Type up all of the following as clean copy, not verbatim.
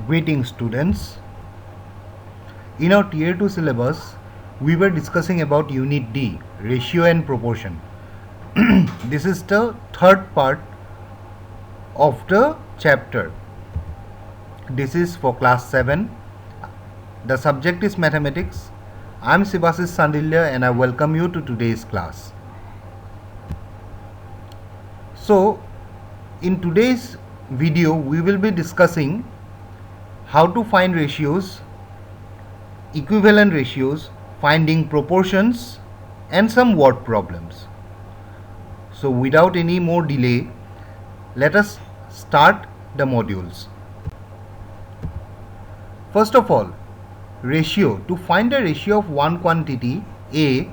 Greetings students. In our tier 2 syllabus, we were discussing about unit D, ratio and proportion. This is the third part of the chapter. This is for class 7. The subject is mathematics. I am Sivasis Sandilya and I welcome you to today's class. So, in today's video, we will be discussing how to find ratios, equivalent ratios, finding proportions, and some word problems. So without any more delay, let us start the modules. First of all, ratio. To find the ratio of one quantity A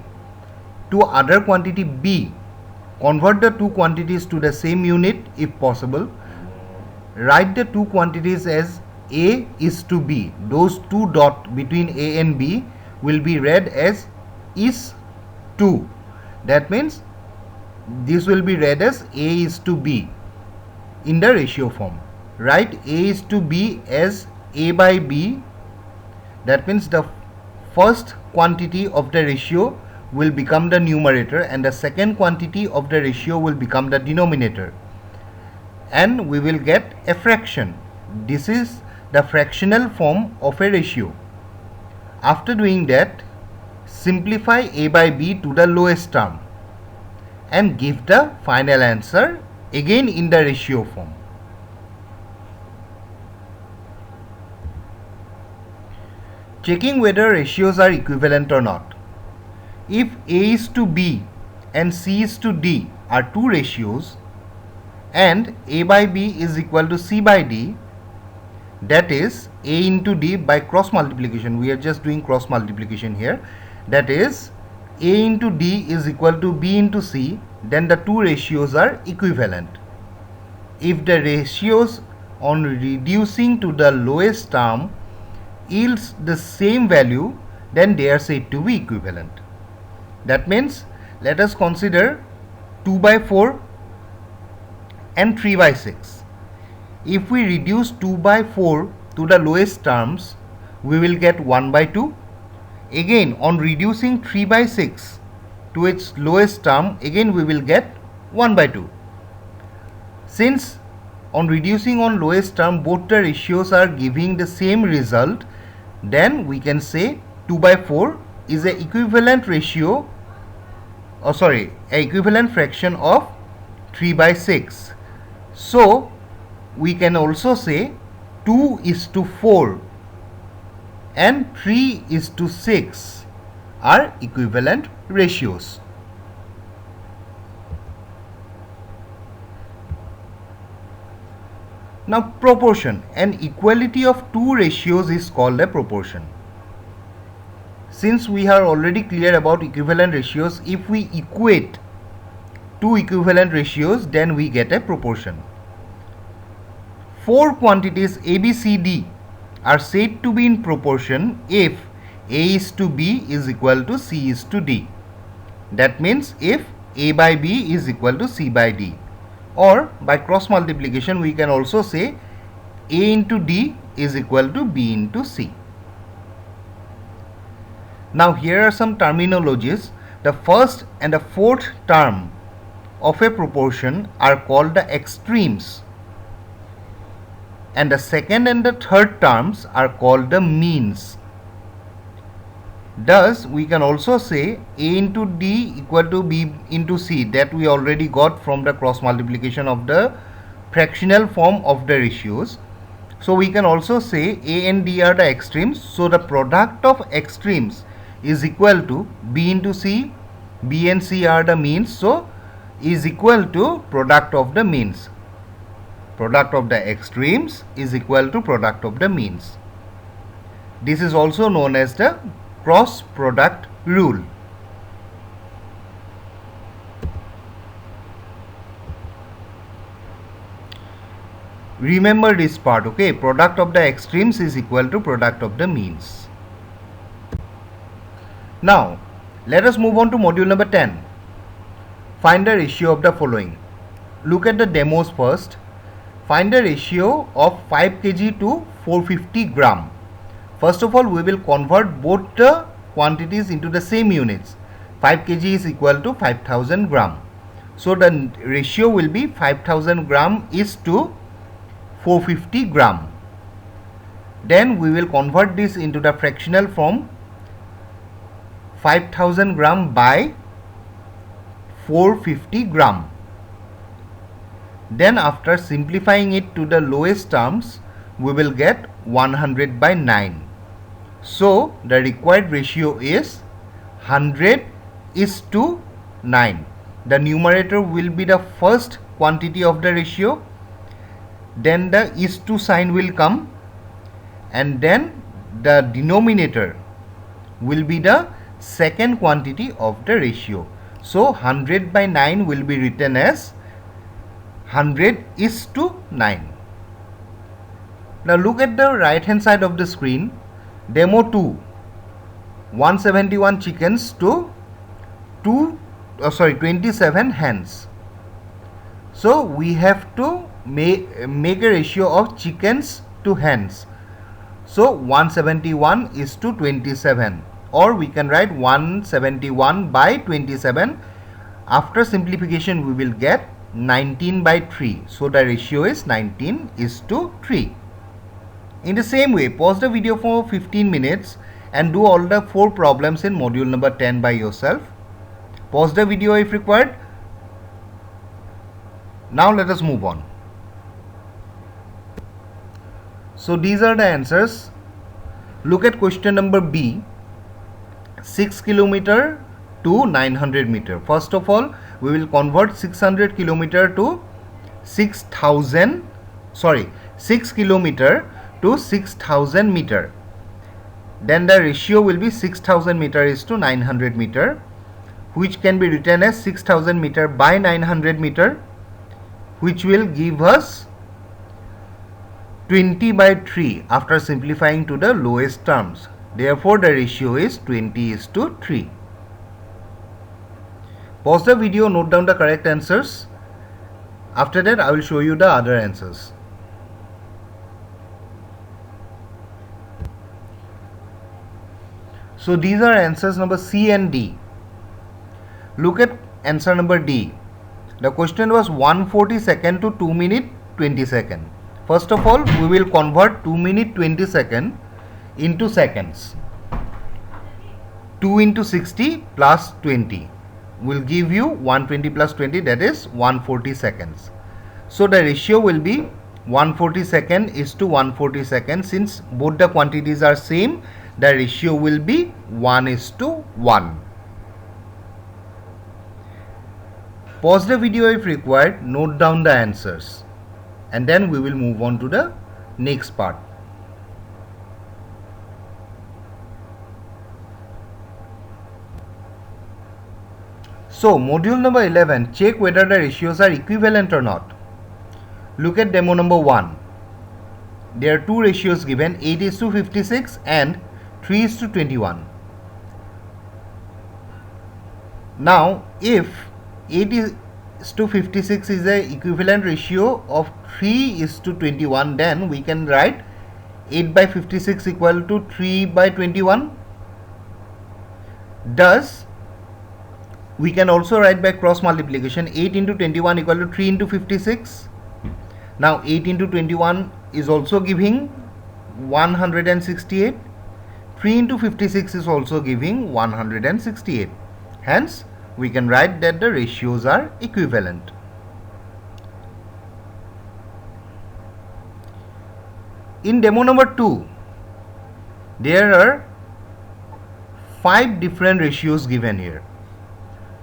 to other quantity B, convert the two quantities to the same unit if possible. Write the two quantities as A is to B. Those two dots between A and B will be read as is to. That means this will be read as A is to B in the ratio form. Write A is to B as A by B. That means the first quantity of the ratio will become the numerator and the second quantity of the ratio will become the denominator. And we will get a fraction. This is the fractional form of a ratio. After doing that, simplify A by B to the lowest term and give the final answer again in the ratio form. Checking whether ratios are equivalent or not. If A is to B and C is to D are two ratios and A by B is equal to C by D, that is A into D by cross multiplication. We are just doing cross multiplication here. That is A into D is equal to B into C. Then the two ratios are equivalent. If the ratios on reducing to the lowest term yields the same value, then they are said to be equivalent. That means let us consider 2 by 4 and 3 by 6. If we reduce 2 by 4 to the lowest terms, we will get 1 by 2. Again, on reducing 3 by 6 to its lowest term, again we will get 1 by 2. Since on reducing on lowest term both the ratios are giving the same result, then we can say 2 by 4 is an equivalent ratio, equivalent fraction of 3 by 6. So we can also say 2 is to 4 and 3 is to 6 are equivalent ratios. Now proportion. An equality of two ratios is called a proportion. Since we are already clear about equivalent ratios, if we equate two equivalent ratios, then we get a proportion. Four quantities A, B, C, D are said to be in proportion if A is to B is equal to C is to D. That means if A by B is equal to C by D. Or by cross multiplication we can also say A into D is equal to B into C. Now here are some terminologies. The first and the fourth term of a proportion are called the extremes, and the second and the third terms are called the means. Thus we can also say A into D equal to B into C, that we already got from the cross multiplication of the fractional form of the ratios. So we can also say A and D are the extremes, so the product of extremes is equal to B into C. B and C are the means, so is equal to product of the means. Product of the extremes is equal to product of the means. This is also known as the cross product rule. Remember this part, okay? Product of the extremes is equal to product of the means. Now let us move on to module number 10. Find the ratio of the following. Look at the demos first. Find the ratio of 5 kg to 450 gram. First of all, we will convert both the quantities into the same units. 5 kg is equal to 5000 gram. So the ratio will be 5000 gram is to 450 gram. Then we will convert this into the fractional form. 5000 gram by 450 gram. Then after simplifying it to the lowest terms, we will get 100 by 9. So the required ratio is 100 is to 9. The numerator will be the first quantity of the ratio, then the is to sign will come, and then the denominator will be the second quantity of the ratio. So 100 by 9 will be written as 100 is to 9. Now look at the right hand side of the screen. Demo 2, 171 chickens to 27 hens. So we have to make a ratio of chickens to hens. So 171 is to 27, or we can write 171 by 27. After simplification we will get 19 by 3. So the ratio is 19 is to 3. In the same way, pause the video for 15 minutes and do all the 4 problems in module number 10 by yourself. Pause the video if required. Now let us move on. So these are the answers. Look at question number B. 6 kilometer to 900 meter. First of all, we will convert 600 kilometer to 6 kilometer to 6000 meter. Then the ratio will be 6000 meter is to 900 meter, which can be written as 6000 meter by 900 meter, which will give us 20 by 3 after simplifying to the lowest terms. Therefore the ratio is 20 is to 3. Pause the video, note down the correct answers. After that I will show you the other answers. So these are answers number C and D. Look at answer number D. The question was 140 second to 2 minute 20 second. First of all, we will convert 2 minute 20 second into seconds. 2 into 60 plus 20 will give you 120 plus 20, that is 140 seconds. So the ratio will be 140 second is to 140 second. Since both the quantities are same, the ratio will be 1 is to 1. Pause the video if required, note down the answers, and then we will move on to the next part. So module number 11, check whether the ratios are equivalent or not. Look at demo number 1. There are two ratios given, 8 is to 56 and 3 is to 21. Now if 8 is to 56 is the equivalent ratio of 3 is to 21, then we can write 8 by 56 equal to 3 by 21. Thus we can also write by cross multiplication, 8 into 21 equal to 3 into 56. Now 8 into 21 is also giving 168. 3 into 56 is also giving 168. Hence we can write that the ratios are equivalent. In demo number 2, there are 5 different ratios given here.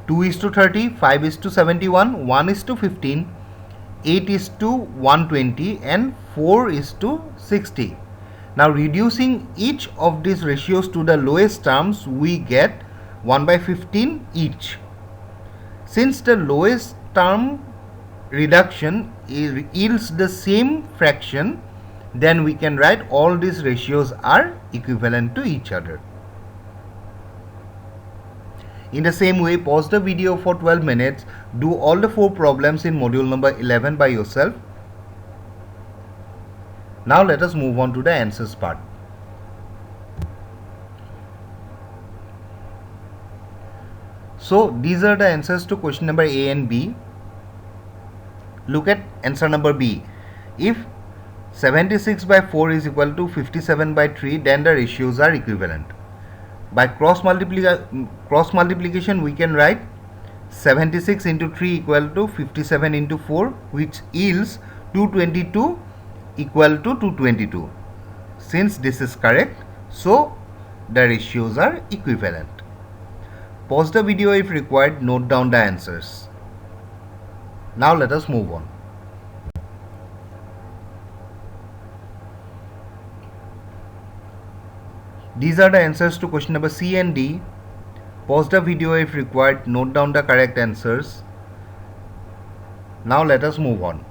2 is to 30, 5 is to 71, 1 is to 15, 8 is to 120 and 4 is to 60. Now reducing each of these ratios to the lowest terms, we get 1 by 15 each. Since the lowest term reduction yields the same fraction, then we can write all these ratios are equivalent to each other. In the same way, pause the video for 12 minutes, do all the 4 problems in module number 11 by yourself. Now let us move on to the answers part. So these are the answers to question number A and B. Look at answer number B. If 76 by 4 is equal to 57 by 3, then the ratios are equivalent. By cross multiplication we can write 76 into 3 equal to 57 into 4, which yields 222 equal to 222. Since this is correct, so the ratios are equivalent. Pause the video if required, note down the answers. Now let us move on. These are the answers to question number C and D. Pause the video if required, note down the correct answers. Now let us move on.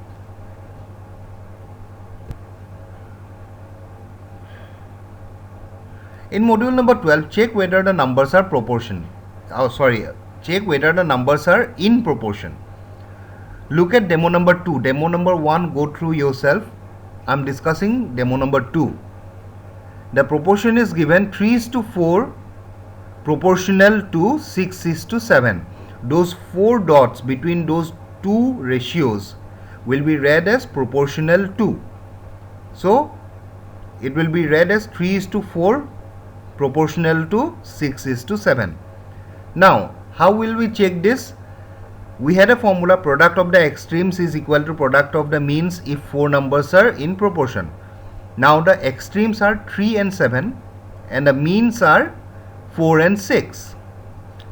In module number 12, check whether the numbers are check whether the numbers are in proportion. Look at demo number 2. Demo number 1, go through yourself. I am discussing demo number 2. The proportion is given 3:4 proportional to 6:7. Those 4 dots between those two ratios will be read as proportional to. So it will be read as 3:4 proportional to 6:7. Now how will we check this? We had a formula, product of the extremes is equal to product of the means if 4 numbers are in proportion. Now the extremes are 3 and 7 and the means are 4 and 6.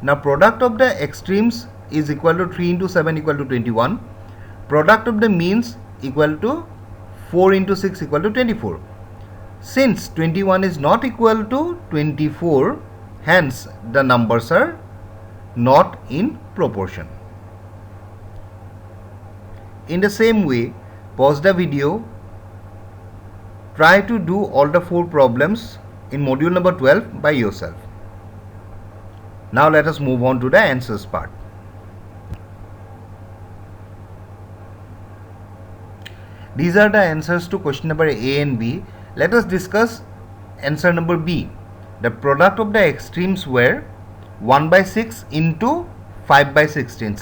Now product of the extremes is equal to 3 into 7 equal to 21. Product of the means equal to 4 into 6 equal to 24. Since 21 is not equal to 24, hence the numbers are not in proportion. In the same way, pause the video, try to do all the 4 problems in module number 12 by yourself. Now let us move on to the answers part. These are the answers to question number A and B. Let us discuss answer number B. The product of the extremes were 1 by 6 into 5 by 16.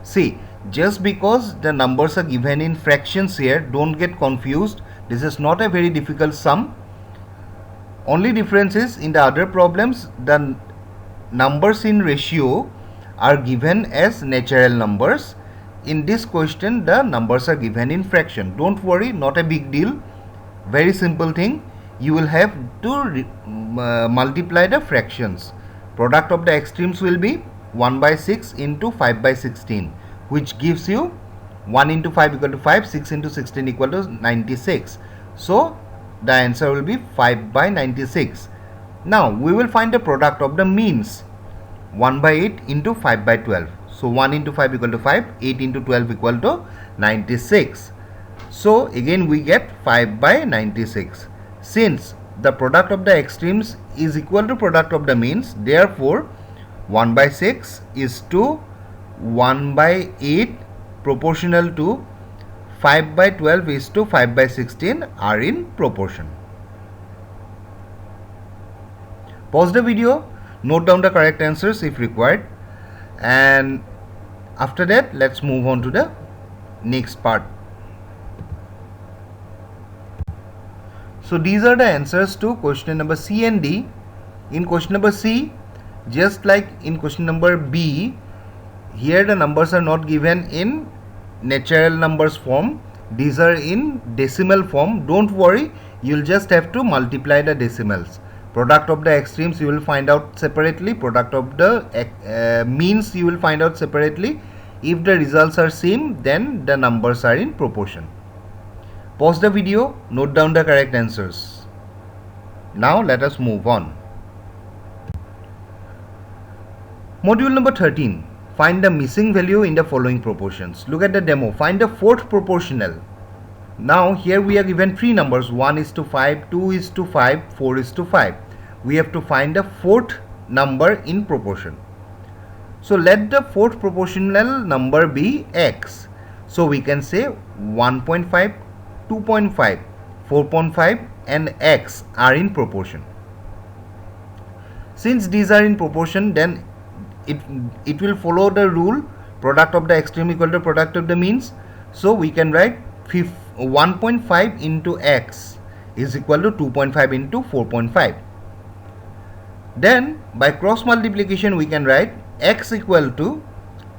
See, just because the numbers are given in fractions here, don't get confused. This is not a very difficult sum. Only difference is in the other problems, the numbers in ratio are given as natural numbers. In this question, the numbers are given in fraction. Don't worry, not a big deal. Very simple thing. You will have to multiply the fractions. Product of the extremes will be 1 by 6 into 5 by 16, which gives you 1 into 5 equal to 5, 6 into 16 equal to 96. So the answer will be 5 by 96. Now we will find the product of the means. 1 by 8 into 5 by 12. So 1 into 5 equal to 5, 8 into 12 equal to 96. So again we get 5 by 96. Since the product of the extremes is equal to product of the means, therefore 1 by 6 is to 1 by 8 proportional to 5 by 12 is to 5 by 16 are in proportion. Pause the video, note down the correct answers if required, and after that let's move on to the next part. So these are the answers to question number C and D. In question number C, just like in question number B, here the numbers are not given in natural numbers form. These are in decimal form. Don't worry, you'll just have to multiply the decimals. Product of the extremes you will find out separately. Product of the means you will find out separately. If the results are same, then the numbers are in proportion. Pause the video, note down the correct answers. Now let us move on. Module number 13. Find the missing value in the following proportions. Look at the demo. Find the fourth proportional. Now here we are given 3 numbers. 1 is to 5, 2 is to 5, 4 is to 5. We have to find the fourth number in proportion. So let the fourth proportional number be x. So we can say 1.5, 2.5, 4.5 and x are in proportion. Since these are in proportion, then it will follow the rule product of the extreme equal to product of the means. So we can write 1.5 into x is equal to 2.5 into 4.5. Then by cross multiplication we can write x equal to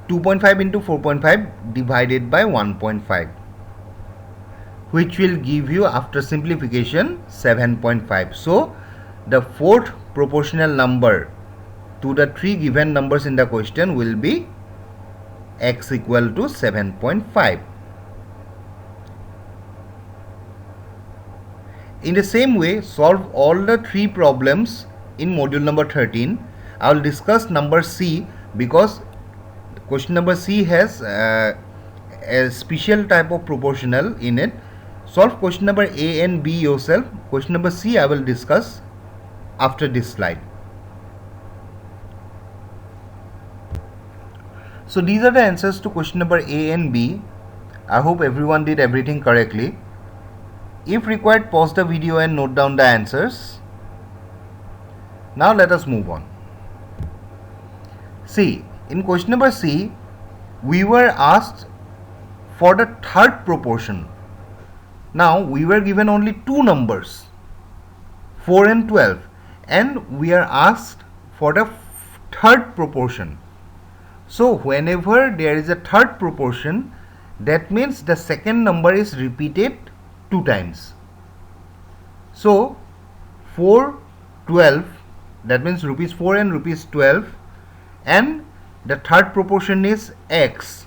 2.5 into 4.5 divided by 1.5, which will give you after simplification 7.5. So the fourth proportional number to the three given numbers in the question will be x equal to 7.5. In the same way, solve all the three problems in module number 13. I will discuss number C because question number C has a special type of proportional in it. Solve question number A and B yourself. Question number C I will discuss after this slide. So these are the answers to question number A and B. I hope everyone did everything correctly. If required, pause the video and note down the answers. Now let us move on. See, in question number C, we were asked for the third proportion. Now we were given only two numbers, 4 and 12, and we are asked for the third proportion. So whenever there is a third proportion, that means the second number is repeated two times. So 4, 12, that means rupees 4 and rupees 12, and the third proportion is x.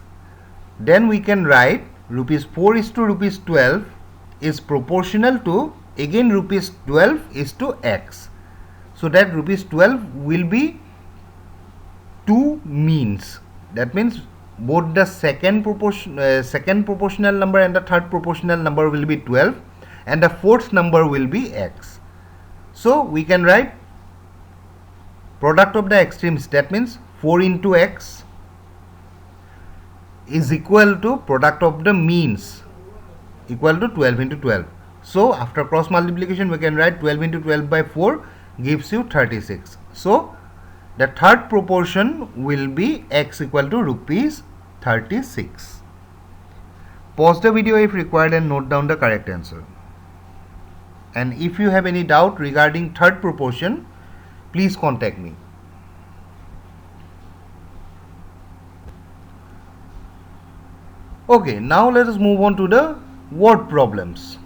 Then we can write rupees 4 is to rupees 12 is proportional to again rupees 12 is to x. So that rupees 12 will be two means. That means both the second proportional number and the third proportional number will be 12, and the fourth number will be x. So we can write product of the extremes, that means 4 into x is equal to product of the means equal to 12 into 12. So after cross multiplication we can write 12 into 12 by 4 gives you 36. So the third proportion will be x equal to rupees 36. Pause the video if required and note down the correct answer. And if you have any doubt regarding third proportion, please contact me. Okay, now let us move on to the word problems.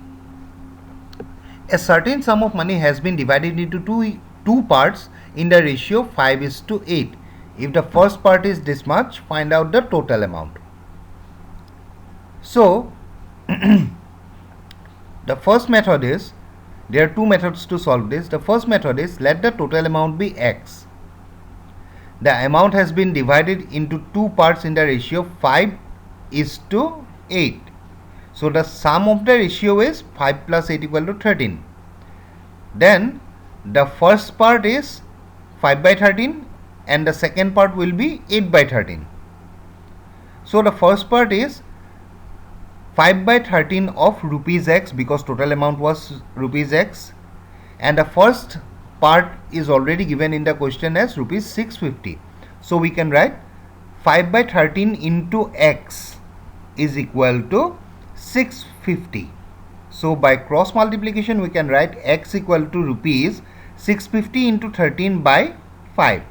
A certain sum of money has been divided into two parts in the ratio 5:8. If the first part is this much, find out the total amount. So the first method is, there are two methods to solve this. The first method is, let the total amount be x. The amount has been divided into two parts in the ratio 5:8. So the sum of the ratio is 5 plus 8 equal to 13. Then the first part is 5 by 13 and the second part will be 8 by 13. So the first part is 5 by 13 of rupees x, because total amount was rupees x, and the first part is already given in the question as rupees 650. So we can write 5 by 13 into x is equal to 650. So by cross multiplication we can write x equal to rupees 650 into 13 by 5.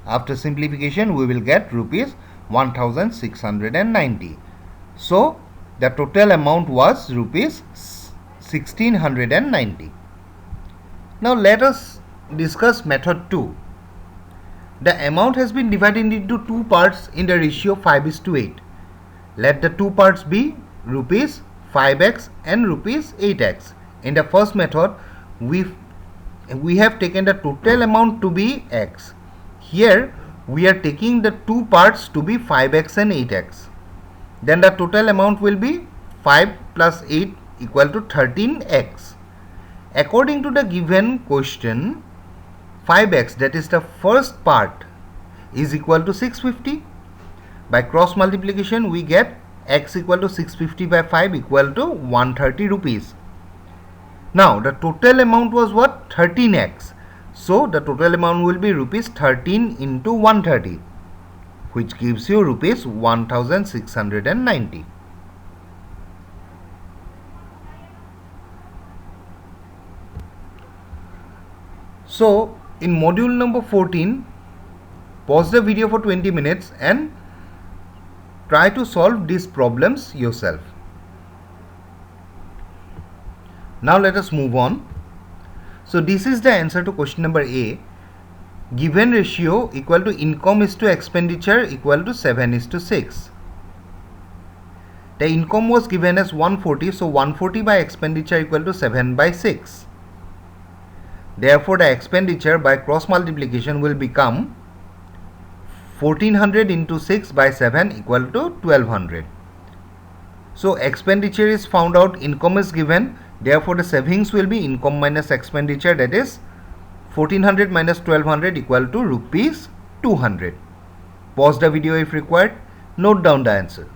After simplification we will get rupees 1690. So the total amount was rupees 1690. Now let us discuss method 2. The amount has been divided into two parts in the ratio 5:8. Let the two parts be rupees 5x and rupees 8x. In the first method we have taken the total amount to be x. Here we are taking the two parts to be 5x and 8x. Then the total amount will be 5 plus 8 equal to 13x. According to the given question, 5x, that is the first part, is equal to 650. By cross multiplication we get x equal to 650 by 5 equal to 130 rupees. Now the total amount was what? 13x. So the total amount will be rupees 13 into 130, which gives you rupees 1690. So in module number 14, pause the video for 20 minutes and try to solve these problems yourself. Now let us move on. So this is the answer to question number A. Given ratio equal to income is to expenditure equal to 7:6. The income was given as 140, so 140 by expenditure equal to 7/6. Therefore the expenditure by cross multiplication will become 1400 into 6 by 7 equal to 1200. So expenditure is found out, income is given, therefore the savings will be income minus expenditure, that is 1400 minus 1200 equal to rupees 200. Pause the video if required, note down the answer.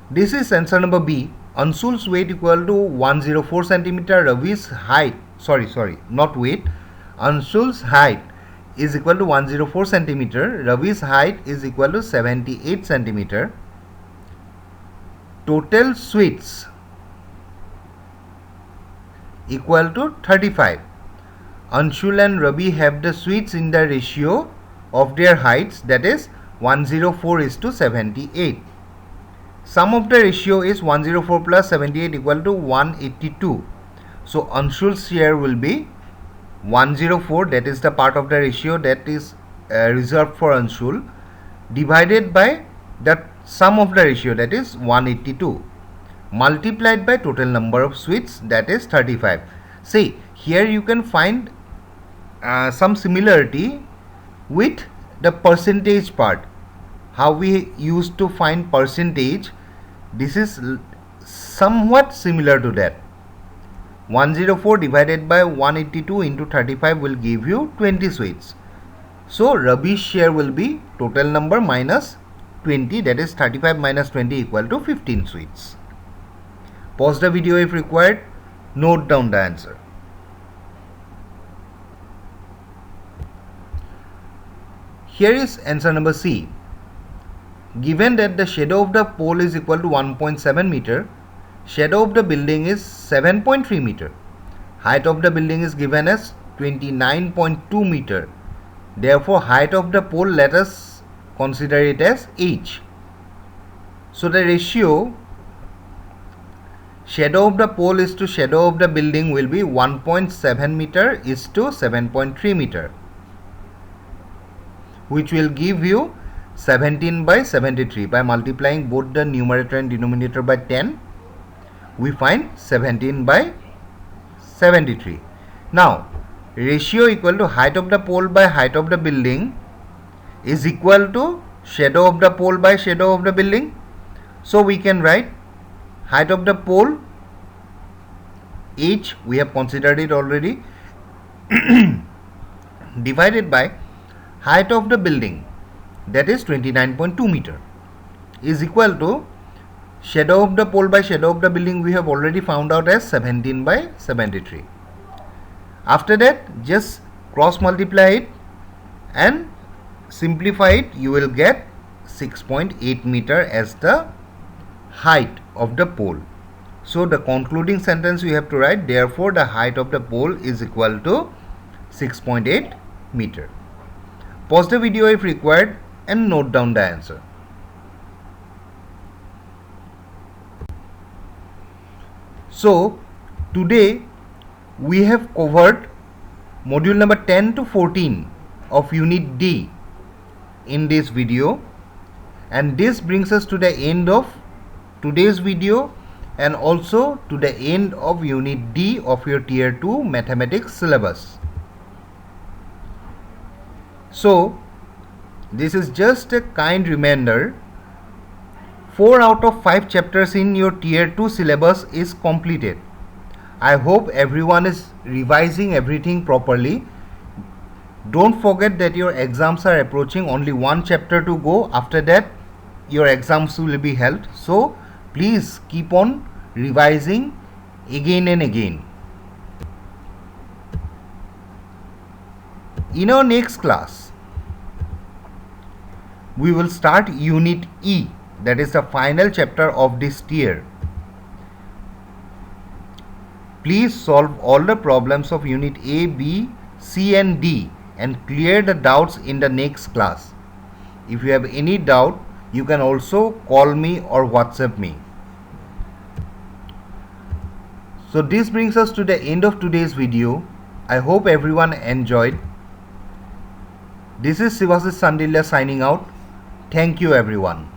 This is answer number B. Anshul's weight equal to 104 centimeter, Ravi's height, not weight, Anshul's height is equal to 104 centimeter, Ravi's height is equal to 78 centimeter. Total sweets equal to 35. Anshul and Ravi have the sweets in the ratio of their heights, that is 104:78. Sum of the ratio is 104 plus 78 equal to 182. So Anshul's share will be 104, that is the part of the ratio that is reserved for Anshul, divided by the sum of the ratio, that is 182, multiplied by total number of sweets, that is 35. See, here you can find some similarity with the percentage part. How we used to find percentage, this is somewhat similar to that. 104 divided by 182 into 35 will give you 20 sweets. So Ravi's share will be total number minus 20, that is 35 minus 20 equal to 15 sweets. Pause the video if required, note down the answer. Here is answer number C. Given that the shadow of the pole is equal to 1.7 meter, shadow of the building is 7.3 meter, height of the building is given as 29.2 meter, therefore height of the pole, let us consider it as h. So the ratio shadow of the pole is to shadow of the building will be 1.7 meter is to 7.3 meter, which will give you 17 by 73. By multiplying both the numerator and denominator by 10, we find 17 by 73. Now ratio equal to height of the pole by height of the building is equal to shadow of the pole by shadow of the building. So we can write height of the pole, h, we have considered it already, divided by height of the building, that is 29.2 meter, is equal to shadow of the pole by shadow of the building, we have already found out as 17 by 73. After that, just cross multiply it and simplify it, you will get 6.8 meter as the height of the pole. So the concluding sentence we have to write, therefore the height of the pole is equal to 6.8 meter. Pause the video if required and note down the answer. So today we have covered module number 10 to 14 of unit D in this video, and this brings us to the end of today's video and also to the end of unit D of your tier 2 mathematics syllabus. So this is just a kind reminder, 4 out of 5 chapters in your tier 2 syllabus is completed. I hope everyone is revising everything properly. Don't forget that your exams are approaching, only one chapter to go. After that your exams will be held, so Please keep on revising again and again. In our next class, we will start Unit E, that is the final chapter of this tier. Please solve all the problems of Unit A, B, C and D and clear the doubts in the next class. If you have any doubt, you can also call me or WhatsApp me. So this brings us to the end of today's video. I hope everyone enjoyed. This is Shivashish Sandilya signing out. Thank you everyone.